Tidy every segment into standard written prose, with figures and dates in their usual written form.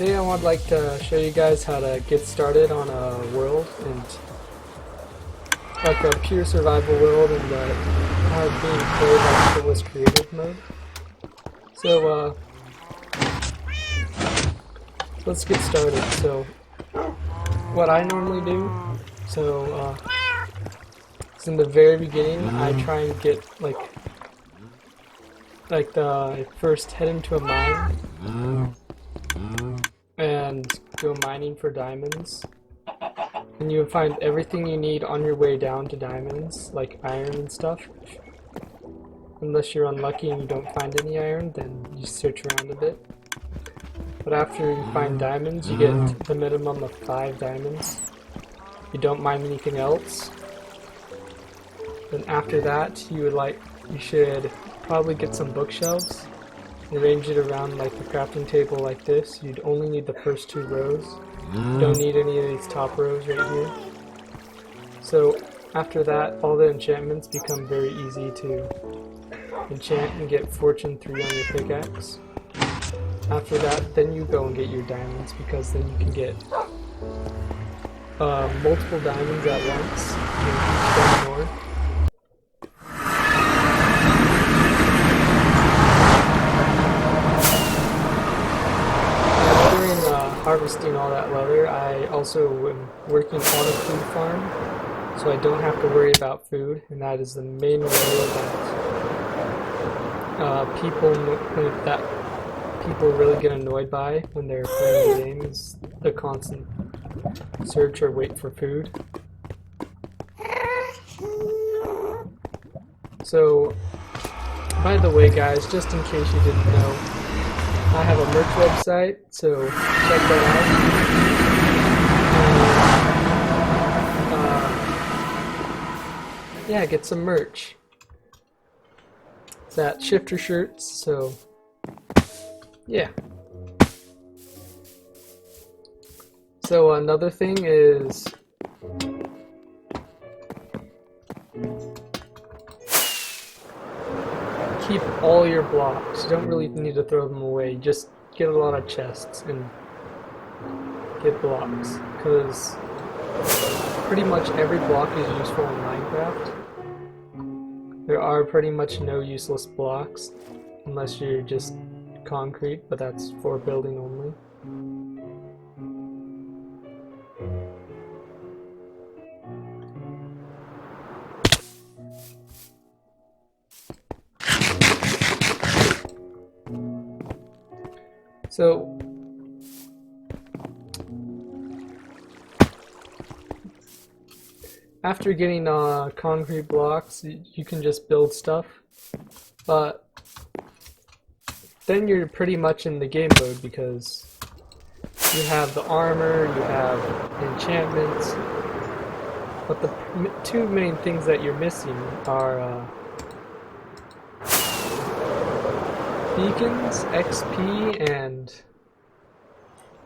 Today I would like to show you guys how to get started on a world, and like a pure survival world, and how it's being played like it was creative mode. So let's get started. So what I normally do, is in the very beginning I try and get first head into a mine and go mining for diamonds, and you'll find everything you need on your way down to diamonds, like iron and stuff. Unless you're unlucky and you don't find any iron, then you search around a bit. But after you find diamonds, you get the minimum of 5 diamonds. You don't mine anything else. Then after that, you should probably get some bookshelves. Arrange it around like the crafting table like this. You'd only need the first 2 rows. You don't need any of these top rows right here. So after that, all the enchantments become very easy to enchant and get Fortune 3 on your pickaxe. After that, then you go and get your diamonds, because then you can get multiple diamonds at once and each one more. Harvesting all that leather, I also am working on a food farm, so I don't have to worry about food, and that is the main way that people really get annoyed by when they're playing the game, is the constant search or wait for food. So, by the way guys, just in case you didn't know, I have a merch website, so check that out. Yeah, get some merch. It's at Shifter Shirts, so yeah. So another thing is keep all your blocks. You don't really need to throw them away. Just get a lot of chests and get blocks, because pretty much every block is useful in Minecraft. There are pretty much no useless blocks unless you're just concrete, but that's for building only. So after getting concrete blocks, you can just build stuff, but then you're pretty much in the game mode, because you have the armor, you have enchantments, but the 2 main things that you're missing are beacons, XP, and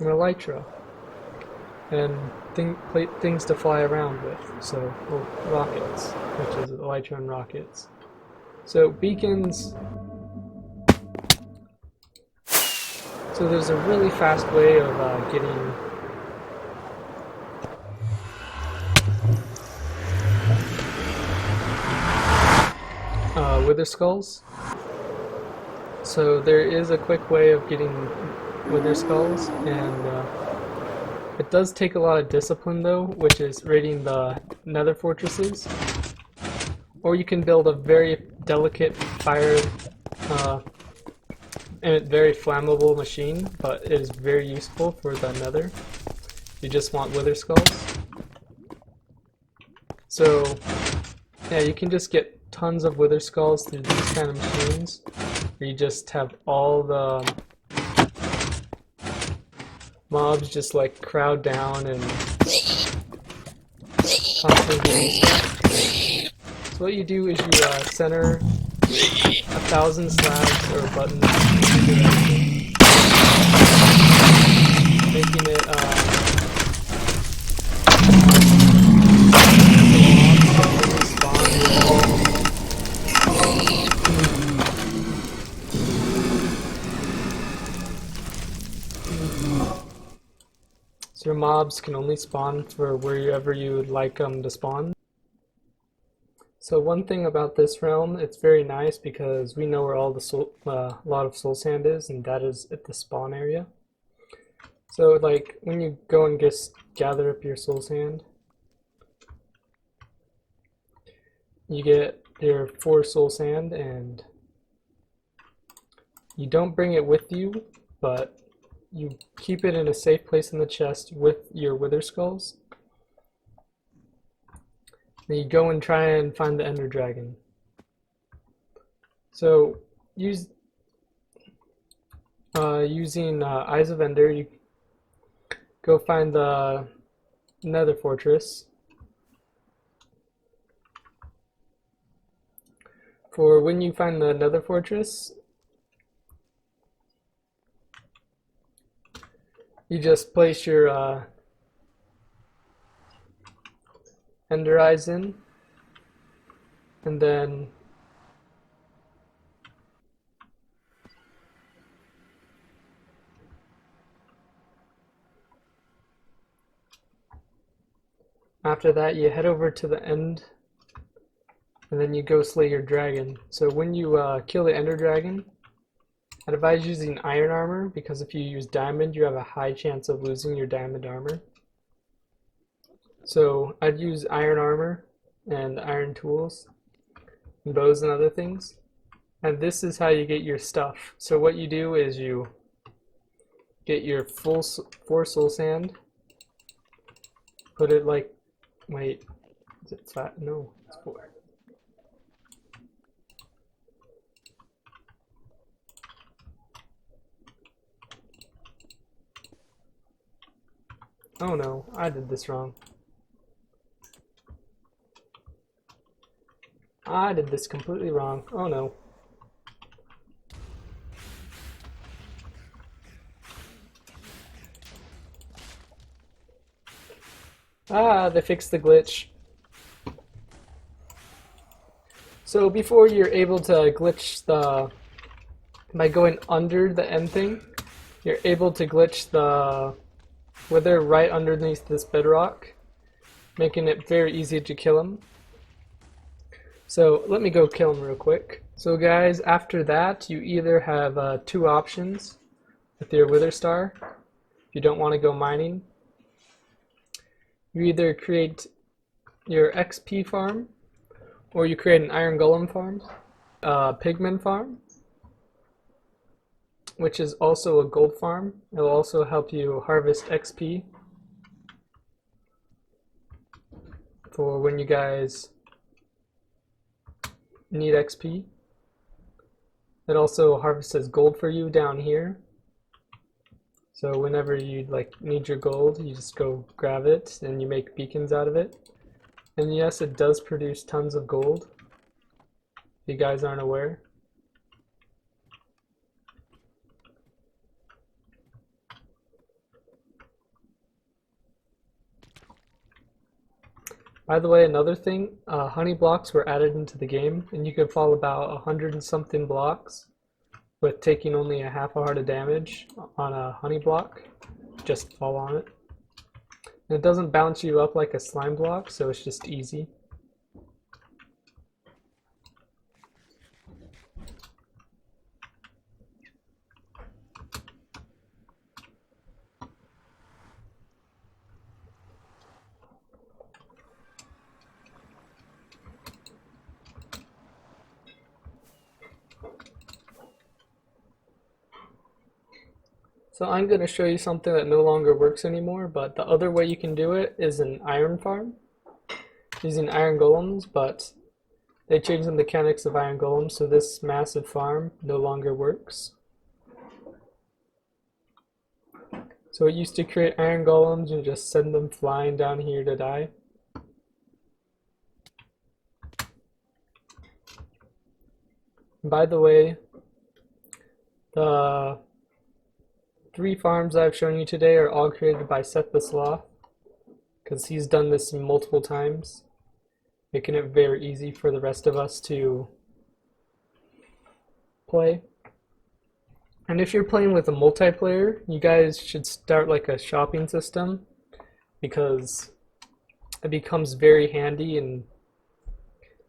an elytra, and things to fly around with. So, rockets, which is elytra and rockets. So beacons. So there's a really fast way of getting wither skulls. So there is a quick way of getting wither skulls, and it does take a lot of discipline though, which is raiding the nether fortresses. Or you can build a very delicate fire and very flammable machine, but it is very useful for the nether. You just want wither skulls. So yeah, you can just get tons of wither skulls through these kind of machines, where you just have all the mobs just like crowd down and constantly. So what you do is you center 1,000 slabs or buttons, making it spawn. So your mobs can only spawn for wherever you would like them to spawn. So one thing about this realm, it's very nice because we know where all the lot of soul sand is, and that is at the spawn area. So like when you go and just gather up your soul sand, you get your 4 soul sand, and you don't bring it with you, but you keep it in a safe place in the chest with your wither skulls. Then you go and try and find the ender dragon. So using Eyes of Ender, you go find the Nether Fortress. For when you find the Nether Fortress, you just place your Ender Eyes in, and then after that you head over to the end, and then you go slay your dragon. So when you kill the ender dragon, I'd advise using iron armor, because if you use diamond, you have a high chance of losing your diamond armor. So I'd use iron armor and iron tools, and bows and other things. And this is how you get your stuff. So what you do is you get your 4 soul sand, put it like, wait, is it flat? No, it's 4. Oh no, I did this wrong. I did this completely wrong. Oh no. Ah, they fixed the glitch. So before you're able to glitch by going under the end thing, you're able to glitch the wither right underneath this bedrock, making it very easy to kill him. So let me go kill him real quick. So guys, after that, you either have 2 options with your wither star. If you don't want to go mining, you either create your XP farm, or you create an iron golem farm, pigman farm, which is also a gold farm. It will also help you harvest XP for when you guys need XP. It also harvests gold for you down here. So whenever you need your gold, you just go grab it and you make beacons out of it. And yes, it does produce tons of gold, if you guys aren't aware. By the way, another thing, honey blocks were added into the game, and you can fall about 100 and something blocks with taking only a half a heart of damage on a honey block. Just fall on it. And it doesn't bounce you up like a slime block, so it's just easy. So I'm going to show you something that no longer works anymore, but the other way you can do it is an iron farm, using iron golems, but they changed the mechanics of iron golems, so this massive farm no longer works. So it used to create iron golems and just send them flying down here to die. By the way, the 3 farms I've shown you today are all created by Seth the Sloth, because he's done this multiple times, making it very easy for the rest of us to play. And if you're playing with a multiplayer, you guys should start like a shopping system because it becomes very handy and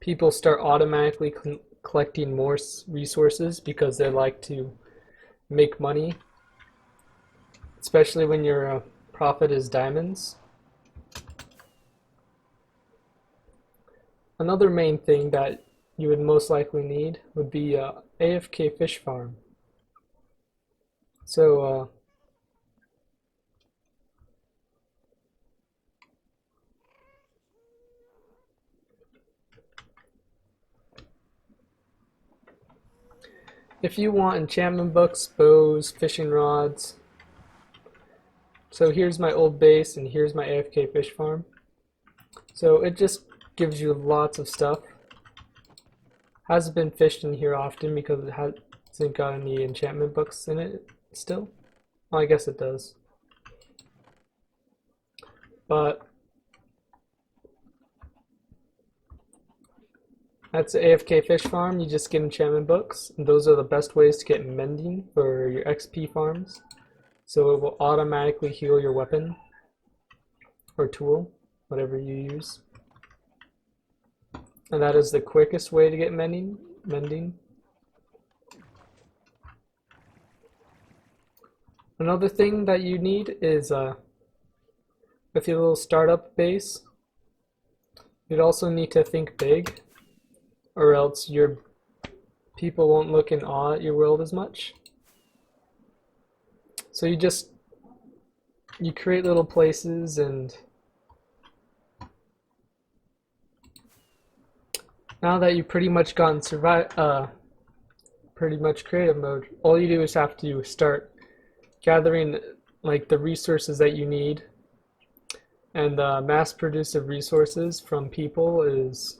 people start automatically collecting more resources because they like to make money, especially when your profit is diamonds. Another main thing that you would most likely need would be a AFK fish farm. So if you want enchantment books, bows, fishing rods, so here's my old base and here's my AFK fish farm. So it just gives you lots of stuff. Hasn't been fished in here often because it hasn't got any enchantment books in it still. Well, I guess it does. But that's the AFK fish farm. You just get enchantment books, and those are the best ways to get mending for your XP farms. So it will automatically heal your weapon or tool, whatever you use. And that is the quickest way to get mending. Another thing that you need is with your little startup base, you'd also need to think big, or else your people won't look in awe at your world as much. So you create little places, and now that you've pretty much gotten pretty much creative mode, all you do is have to start gathering like the resources that you need, and mass produced resources from people is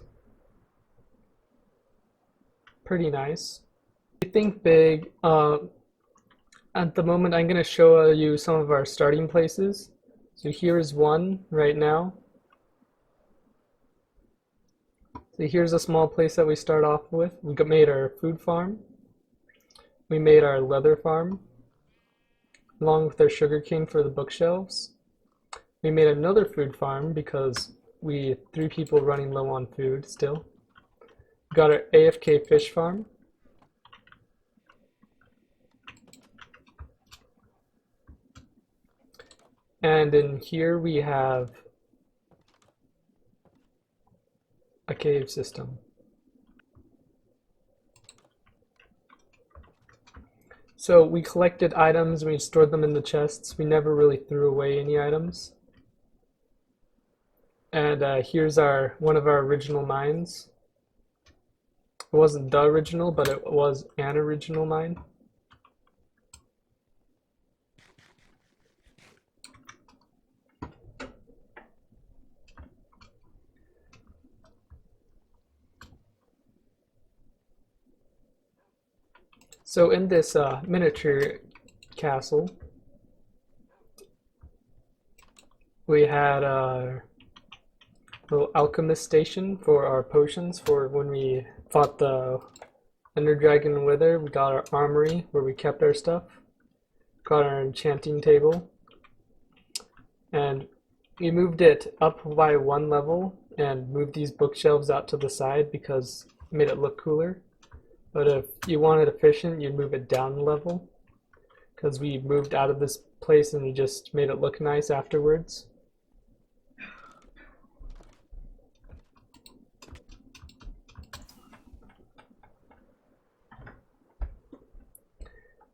pretty nice. You think big. At the moment, I'm going to show you some of our starting places. So here's one right now. So here's a small place that we start off with. We made our food farm. We made our leather farm, along with our sugarcane for the bookshelves. We made another food farm because we had 3 people running low on food still. We got our AFK fish farm. And in here we have a cave system. So we collected items and we stored them in the chests. We never really threw away any items. And here's one of our original mines. It wasn't the original, but it was an original mine. So in this miniature castle, we had a little alchemist station for our potions for when we fought the Ender Dragon and Wither. We got our armory where we kept our stuff, got our enchanting table, and we moved it up by 1 level and moved these bookshelves out to the side because it made it look cooler. But if you wanted efficient, you'd move it down a level because we moved out of this place and we just made it look nice afterwards.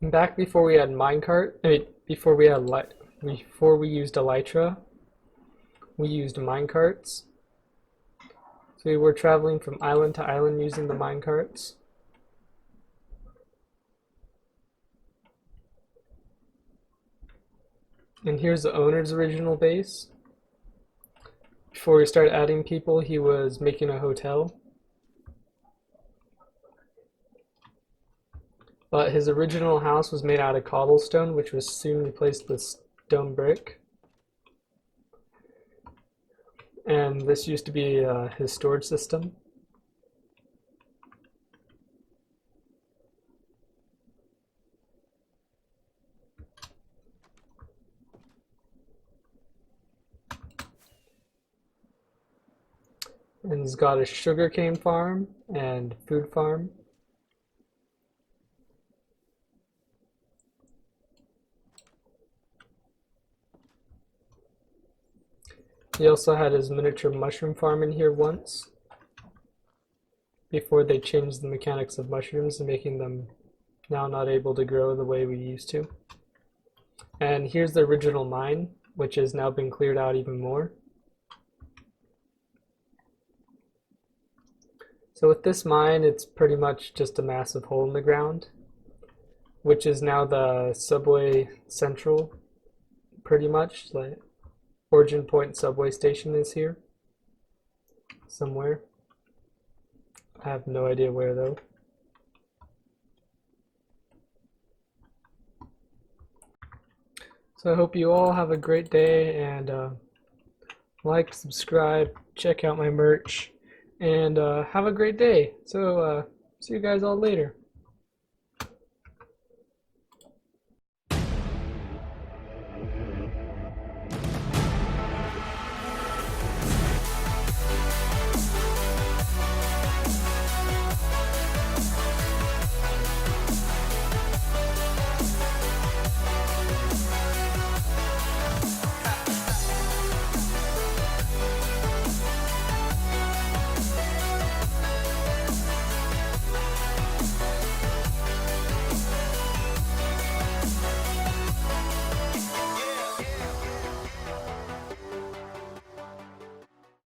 And back before we had before we used Elytra, we used minecarts. So we were traveling from island to island using the minecarts. And here's the owner's original base. Before we started adding people, he was making a hotel. But his original house was made out of cobblestone, which was soon replaced with stone brick. And this used to be his storage system. and he's got a sugarcane farm and food farm. He also had his miniature mushroom farm in here once, before they changed the mechanics of mushrooms and making them now not able to grow the way we used to. And here's the original mine, which has now been cleared out even more. So with this mine, it's pretty much just a massive hole in the ground, which is now the subway central, pretty much. Like Origin Point subway station is here somewhere. I have no idea where though. So I hope you all have a great day, and like, subscribe, check out my merch, and have a great day. So see you guys all later.